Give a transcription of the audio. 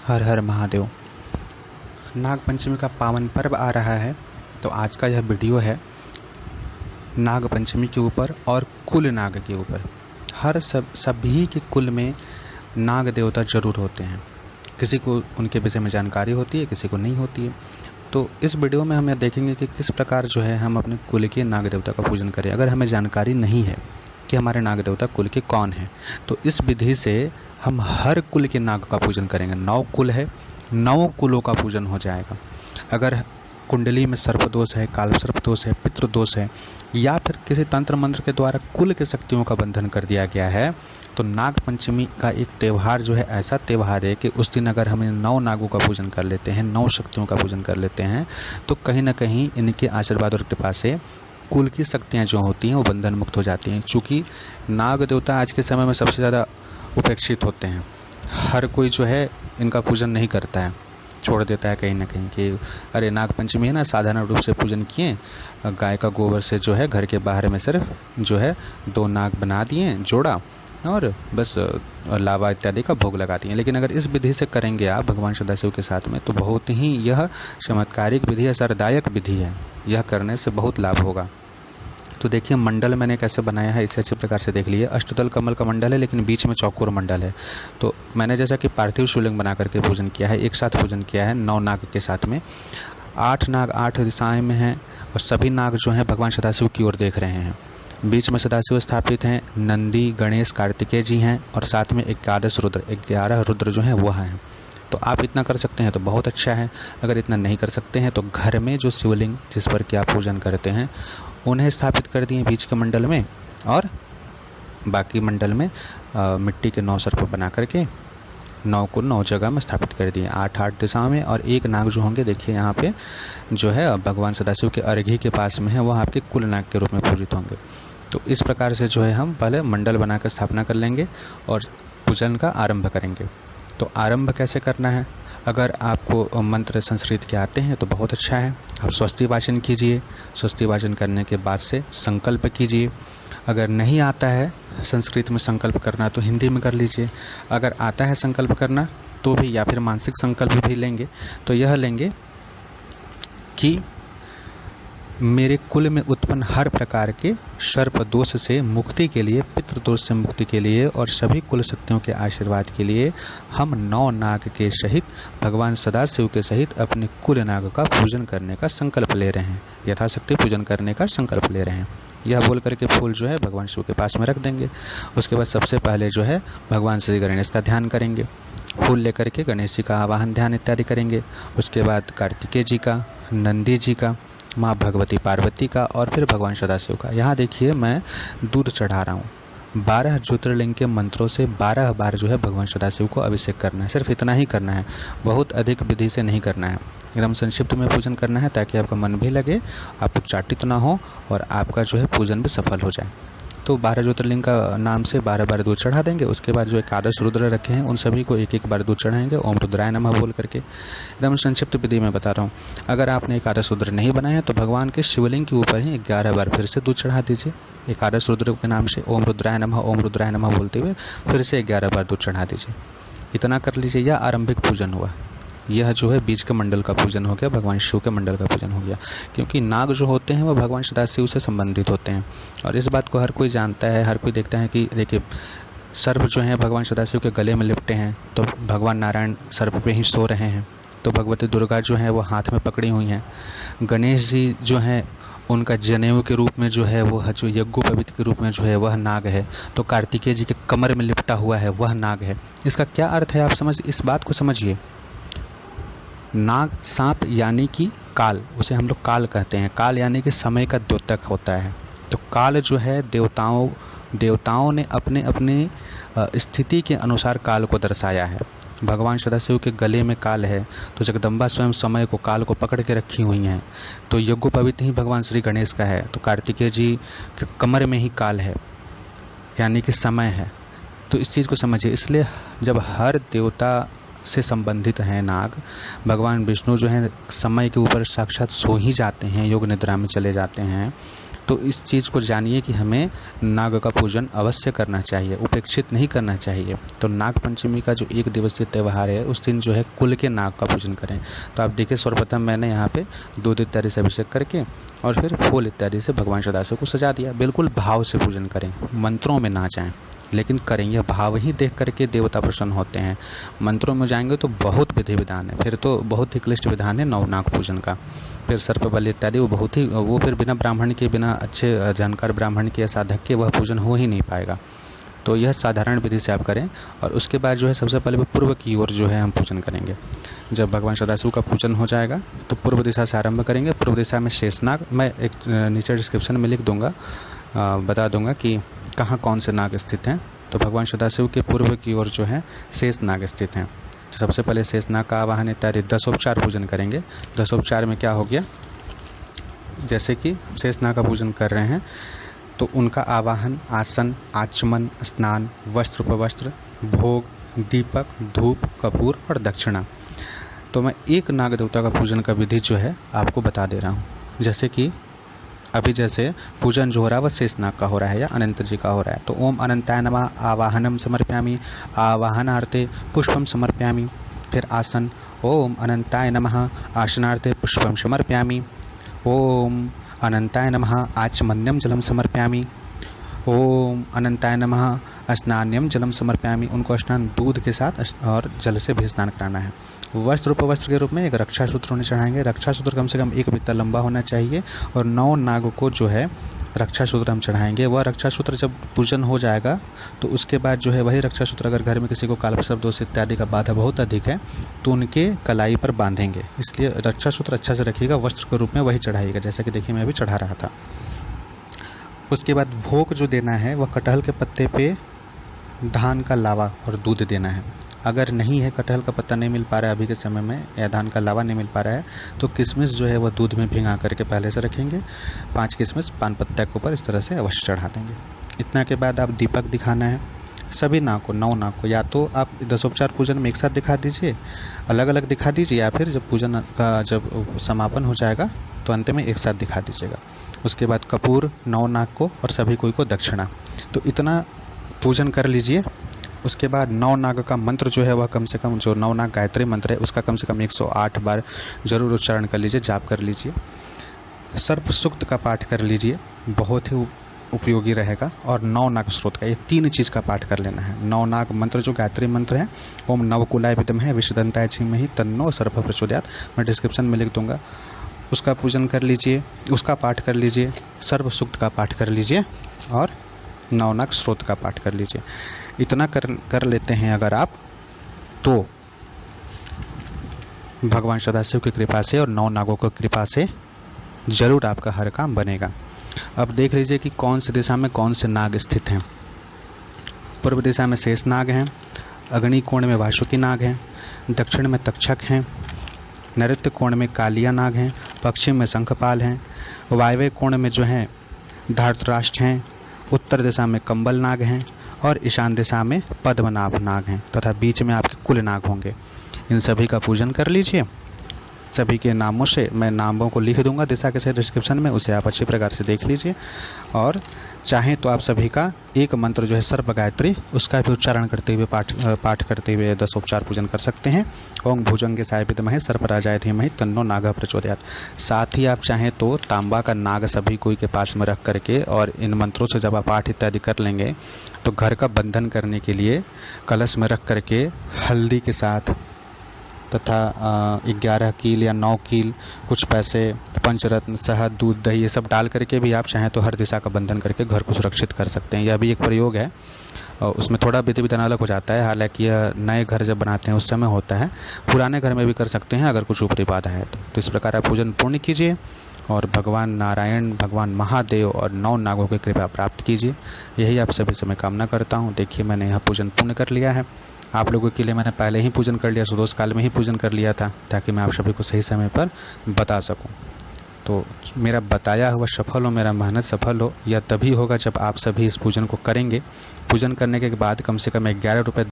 हर हर महादेव। नाग पंचमी का पावन पर्व आ रहा है, तो आज का यह वीडियो है नाग पंचमी के ऊपर और कुल नाग के ऊपर। सभी के कुल में नाग देवता जरूर होते हैं। किसी को उनके विषय में जानकारी होती है, किसी को नहीं होती है। तो इस वीडियो में हम यह देखेंगे कि किस प्रकार जो है हम अपने कुल के नाग देवता का पूजन करें। अगर हमें जानकारी नहीं है कि हमारे नाग देवता कुल के कौन हैं, तो इस विधि से हम हर कुल के नाग का पूजन करेंगे। 9 कुल है, 9 कुलों का पूजन हो जाएगा। अगर कुंडली में सर्प दोष है, काल सर्प दोष है, पितृ दोष है, या फिर किसी तंत्र मंत्र के द्वारा कुल के शक्तियों का बंधन कर दिया गया है, तो नाग पंचमी का एक त्यौहार जो है ऐसा त्यौहार है कि उस दिन अगर हम 9 नागों का पूजन कर लेते हैं, 9 शक्तियों का पूजन कर लेते हैं, तो कहीं ना कहीं इनके आशीर्वाद और कृपा से कुल की शक्तियाँ जो होती हैं वो बंधन मुक्त हो जाती हैं। चूँकि नाग देवता आज के समय में सबसे ज़्यादा उपेक्षित होते हैं। हर कोई जो है इनका पूजन नहीं करता है, छोड़ देता है कहीं ना कहीं कि अरे नाग पंचमी है ना, साधारण रूप से पूजन किए, गाय का गोबर से जो है घर के बाहर में सिर्फ जो है 2 नाग बना दिए जोड़ा, और बस लावा इत्यादि का भोग लगा दिए। लेकिन अगर इस विधि से करेंगे आप भगवान सदाशिव के साथ में, तो बहुत ही यह चमत्कारिक विधि है, असरदायक विधि है। यह करने से बहुत लाभ होगा। तो देखिए मंडल मैंने कैसे बनाया है, इसे अच्छे प्रकार से देख लिए। अष्टदल कमल का मंडल है, लेकिन बीच में चौकोर मंडल है। तो मैंने जैसा कि पार्थिव शिवलिंग बना करके पूजन किया है, एक साथ पूजन किया है 9 नाग के साथ में। 8 नाग 8 दिशाएं में हैं, और सभी नाग जो हैं भगवान सदाशिव की ओर देख रहे हैं। बीच में सदाशिव स्थापित हैं, नंदी गणेश कार्तिकेय जी हैं, और साथ में 11 रुद्र जो हैं वो हैं। तो आप इतना कर सकते हैं तो बहुत अच्छा है। अगर इतना नहीं कर सकते हैं तो घर में जो शिवलिंग जिस पर कि आप पूजन करते हैं उन्हें स्थापित कर दिए बीच के मंडल में, और बाकी मंडल में मिट्टी के 9 सर्प बना करके 9 को 9 जगह में स्थापित कर दिए, 8-8 दिशाओं में। और एक नाग जो होंगे देखिए यहाँ पे जो है भगवान सदाशिव के अर्घी के पास में है, वह आपके कुल नाग के रूप में पूजित होंगे। तो इस प्रकार से जो है हम पहले मंडल बनाकर स्थापना कर लेंगे और पूजन का आरंभ करेंगे। तो आरंभ कैसे करना है, अगर आपको मंत्र संस्कृत के आते हैं तो बहुत अच्छा है। आप स्वस्ति वाचन कीजिए, स्वस्ति वाचन करने के बाद से संकल्प कीजिए। अगर नहीं आता है संस्कृत में संकल्प करना तो हिंदी में कर लीजिए। अगर आता है संकल्प करना तो भी, या फिर मानसिक संकल्प भी लेंगे, तो यह लेंगे कि मेरे कुल में उत्पन्न हर प्रकार के सर्प दोष से मुक्ति के लिए, पितृ दोष से मुक्ति के लिए और सभी कुल शक्तियों के आशीर्वाद के लिए हम 9 नाग के सहित भगवान सदाशिव के सहित अपने कुल नाग का पूजन करने का संकल्प ले रहे हैं, यथाशक्ति पूजन करने का संकल्प ले रहे हैं। यह बोल करके फूल जो है भगवान शिव के पास में रख देंगे। उसके बाद सबसे पहले जो है भगवान श्री गणेश का ध्यान करेंगे, फूल लेकर के गणेश जी का आवाहन ध्यान इत्यादि करेंगे। उसके बाद कार्तिकेय जी का, नंदी जी का, माँ भगवती पार्वती का, और फिर भगवान सदाशिव का। यहाँ देखिए मैं दूध चढ़ा रहा हूँ। 12 ज्योतिर्लिंग के मंत्रों से 12 बार जो है भगवान सदाशिव को अभिषेक करना है। सिर्फ इतना ही करना है, बहुत अधिक विधि से नहीं करना है। एकदम संक्षिप्त में पूजन करना है, ताकि आपका मन भी लगे, आप उच्चाटित ना हो, और आपका जो है पूजन भी सफल हो जाए। तो 12 ज्योतिर्लिंग का नाम से 12 बार दूध चढ़ा देंगे। उसके बाद जो 11 रुद्र रखे हैं उन सभी को 1-1 बार दूध चढ़ाएंगे, ओम रुद्राय नमः बोल करके। एकदम संक्षिप्त विधि में बता रहा हूँ। अगर आपने 11 रुद्र नहीं बनाए तो भगवान के शिवलिंग के ऊपर ही 11 बार फिर से दूध चढ़ा दीजिए। 11 रुद्र के नाम से ओम रुद्राय नमः बोलते हुए फिर से 11 बार दूध चढ़ा दीजिए। इतना कर लीजिए। यह आरंभिक पूजन हुआ। यह जो है बीज के मंडल का पूजन हो गया, भगवान शिव के मंडल का पूजन हो गया। क्योंकि नाग जो होते हैं वह भगवान सदाशिव से संबंधित होते हैं, और इस बात को हर कोई जानता है, हर कोई देखता है कि देखिए सर्प जो है भगवान सदाशिव के गले में लिपटे हैं, तो भगवान नारायण सर्प पे ही सो रहे हैं। तो भगवती दुर्गा जो है वो हाथ में पकड़ी हुई हैं। गणेश जी जो हैं उनका जनेऊ के रूप में जो है वो जो यज्ञोपवीत के रूप में जो है वह नाग है। तो कार्तिकेय जी के कमर में लिपटा हुआ है वह नाग है। इसका क्या अर्थ है आप इस बात को समझिए। नाग सांप यानी कि काल, उसे हम लोग काल कहते हैं। काल यानी कि समय का द्योतक होता है। तो काल जो है देवताओं ने अपने अपने स्थिति के अनुसार काल को दर्शाया है। भगवान सदाशिव के गले में काल है, तो जगदम्बा स्वयं समय को, काल को पकड़ के रखी हुई हैं। तो यज्ञोपवीत ही भगवान श्री गणेश का है। तो कार्तिकेय जी के कमर में ही काल है, यानी कि समय है। तो इस चीज़ को समझिए। इसलिए जब हर देवता से संबंधित हैं नाग, भगवान विष्णु जो हैं समय के ऊपर साक्षात सो ही जाते हैं, योग निद्रा में चले जाते हैं, तो इस चीज़ को जानिए कि हमें नाग का पूजन अवश्य करना चाहिए, उपेक्षित नहीं करना चाहिए। तो नाग पंचमी का जो 1 दिवसीय त्यौहार है उस दिन जो है कुल के नाग का पूजन करें। तो आप देखिए, सर्वप्रथम मैंने यहाँ पे दूध इत्यादि से अभिषेक करके और फिर फूल इत्यादि से भगवान सदाशिव को सजा दिया। बिल्कुल भाव से पूजन करें, मंत्रों में ना जाएं, लेकिन करें। यह भाव ही देख करके देवता प्रसन्न होते हैं। मंत्रों में जाएंगे तो बहुत विधि विधान है, फिर तो बहुत ही क्लिष्ट विधान है नवनाग पूजन का। फिर सर्प बलि इत्यादि वो फिर बिना ब्राह्मण के, बिना अच्छे जानकार ब्राह्मण के या साधक के वह पूजन हो ही नहीं पाएगा। तो यह साधारण विधि से आप करें। और उसके बाद जो है सबसे पहले पूर्व की ओर जो है हम पूजन करेंगे। जब भगवान सदाशिव का पूजन हो जाएगा तो पूर्व दिशा से आरंभ करेंगे। पूर्व दिशा में शेषनाग, मैं एक नीचे डिस्क्रिप्शन में लिख दूंगा, बता दूंगा कि कहाँ कौन से नाग स्थित हैं। तो भगवान सदाशिव के पूर्व की ओर जो है शेष नाग स्थित हैं। तो सबसे पहले शेष नाग का आवाहन इत्यादि 10 पूजन करेंगे। 10 में क्या हो गया, जैसे कि शेष नाग का पूजन कर रहे हैं तो उनका आवाहन, आसन, आचमन, स्नान, वस्त्र उपवस्त्र, भोग, दीपक, धूप, कपूर और दक्षिणा। तो मैं एक नाग देवता का पूजन का विधि जो है आपको बता दे रहा हूँ। जैसे कि अभी जैसे पूजन जो हो रहा है वह शेषनाग का हो रहा है या अनंत जी का हो रहा है। तो ओम अनंताय नमः आवाहनम समर्पयामि, आवाहनार्थे पुष्पम समर्पयामि। फिर आसन, ओम अनंताय नमः आसनार्थे पुष्पम समर्पयामि। ओम अनंताय नमः आचमन्यम जलम समर्पयामि। ओम अनंताय नमः स्नान्यम जलम समर्पयामि। उनको स्नान दूध के साथ और जल से भी स्नान कराना है। वस्त्र उपवस्त्र के रूप में एक रक्षा सूत्र उन्हें चढ़ाएंगे। रक्षा सूत्र कम से कम 1 बित्ता लंबा होना चाहिए और 9 नाग को जो है रक्षा सूत्र हम चढ़ाएंगे। वह रक्षा सूत्र जब पूजन हो जाएगा तो उसके बाद जो है वही रक्षा सूत्र, अगर घर में किसी को कालसर्प दोष इत्यादि का बाधा बहुत अधिक है तो उनके कलाई पर बांधेंगे। इसलिए रक्षा सूत्र अच्छा से रखिएगा, वस्त्र के रूप में वही चढ़ाइएगा। जैसा कि देखिए मैं अभी चढ़ा रहा था। उसके बाद भोग जो देना है वह कटहल के पत्ते पे धान का लावा और दूध देना है। अगर नहीं है, कटहल का पत्ता नहीं मिल पा रहा है अभी के समय में, या धान का लावा नहीं मिल पा रहा है, तो किशमिश जो है वह दूध में भिंगा करके पहले से रखेंगे। 5 किशमिश पान पत्ता के ऊपर इस तरह से अवश्य चढ़ा देंगे। इतना के बाद आप दीपक दिखाना है सभी नाग को, 9 नाग को। या तो आप 10 पूजन में एक साथ दिखा दीजिए, अलग अलग दिखा दीजिए, या फिर जब पूजन का जब समापन हो जाएगा तो अंत में एक साथ दिखा दीजिएगा। उसके बाद कपूर 9 नाग को और सभी कोई को दक्षिणा। तो इतना पूजन कर लीजिए। उसके बाद 9 नाग का मंत्र जो है वह कम से कम, जो 9 नाग गायत्री मंत्र है उसका कम से कम 108 बार जरूर उच्चारण कर लीजिए, जाप कर लीजिए। सर्प सूक्त का पाठ कर लीजिए, बहुत ही उपयोगी रहेगा। और 9 नाग स्रोत का, ये 3 चीज़ का पाठ कर लेना है। 9 नाग मंत्र जो गायत्री मंत्र है, ओम नवकुलाय विद्महे विषदंताय धीमहि तन्नो सर्प प्रचोदयात्, मैं डिस्क्रिप्शन में लिख दूंगा। उसका पूजन कर लीजिए, उसका पाठ कर लीजिए, सर्प सूक्त का पाठ कर लीजिए और 9 नाग स्रोत का पाठ कर लीजिए। इतना कर लेते हैं अगर आप, तो भगवान सदाशिव की कृपा से और 9 नागों की कृपा से जरूर आपका हर काम बनेगा। अब देख लीजिए कि कौन सी दिशा में कौन से नाग स्थित हैं। पूर्व दिशा में शेष नाग हैं, अग्नि कोण में वासुकी नाग हैं, दक्षिण में तक्षक हैं, नैऋत्य कोण में कालिया नाग हैं, पश्चिम में शंखपाल हैं, वायव्य कोण में जो हैं धृतराष्ट्र हैं, उत्तर दिशा में कंबल नाग हैं और ईशान दिशा में पद्मनाभ नाग हैं तथा बीच में आपके कुल नाग होंगे। इन सभी का पूजन कर लीजिए। सभी के नामों से मैं नामों को लिख दूंगा दिशा के साथ डिस्क्रिप्शन में, उसे आप अच्छी प्रकार से देख लीजिए। और चाहें तो आप सभी का एक मंत्र जो है सर्प गायत्री, उसका भी उच्चारण करते हुए पाठ करते हुए 10 पूजन कर सकते हैं। ओम भुजंगसाय विद्महे सर्पराजाय धीमहि तन्नो नागः प्रचोदयात्। साथ ही आप चाहें तो तांबा का नाग सभी कोई के पास में रख करके और इन मंत्रों से जब आप पाठ इत्यादि कर लेंगे तो घर का बंधन करने के लिए कलश में रख करके हल्दी के साथ तथा 11 कील या 9 कील, कुछ पैसे, पंचरत्न, शहद, दूध, दही, ये सब डाल करके भी आप चाहें तो हर दिशा का बंधन करके घर को सुरक्षित कर सकते हैं। यह भी एक प्रयोग है और उसमें थोड़ा विधि विधान अलग हो जाता है। हालांकि यह नए घर जब बनाते हैं उस समय होता है, पुराने घर में भी कर सकते हैं अगर कुछ ऊपरी बाधा है तो इस प्रकार आप पूजन पूर्ण कीजिए और भगवान नारायण, भगवान महादेव और 9 नागों की कृपा प्राप्त कीजिए। यही आप सभी से मैं कामना करता हूँ। देखिए मैंने यह पूजन पूर्ण कर लिया है। आप लोगों के लिए मैंने पहले ही पूजन कर लिया, सुदोष काल में ही पूजन कर लिया था ताकि मैं आप सभी को सही समय पर बता सकूं। तो मेरा बताया हुआ सफल हो, मेरा मेहनत सफल हो, यह तभी होगा जब आप सभी इस पूजन को करेंगे। पूजन करने के बाद कम से कम 11 रुपये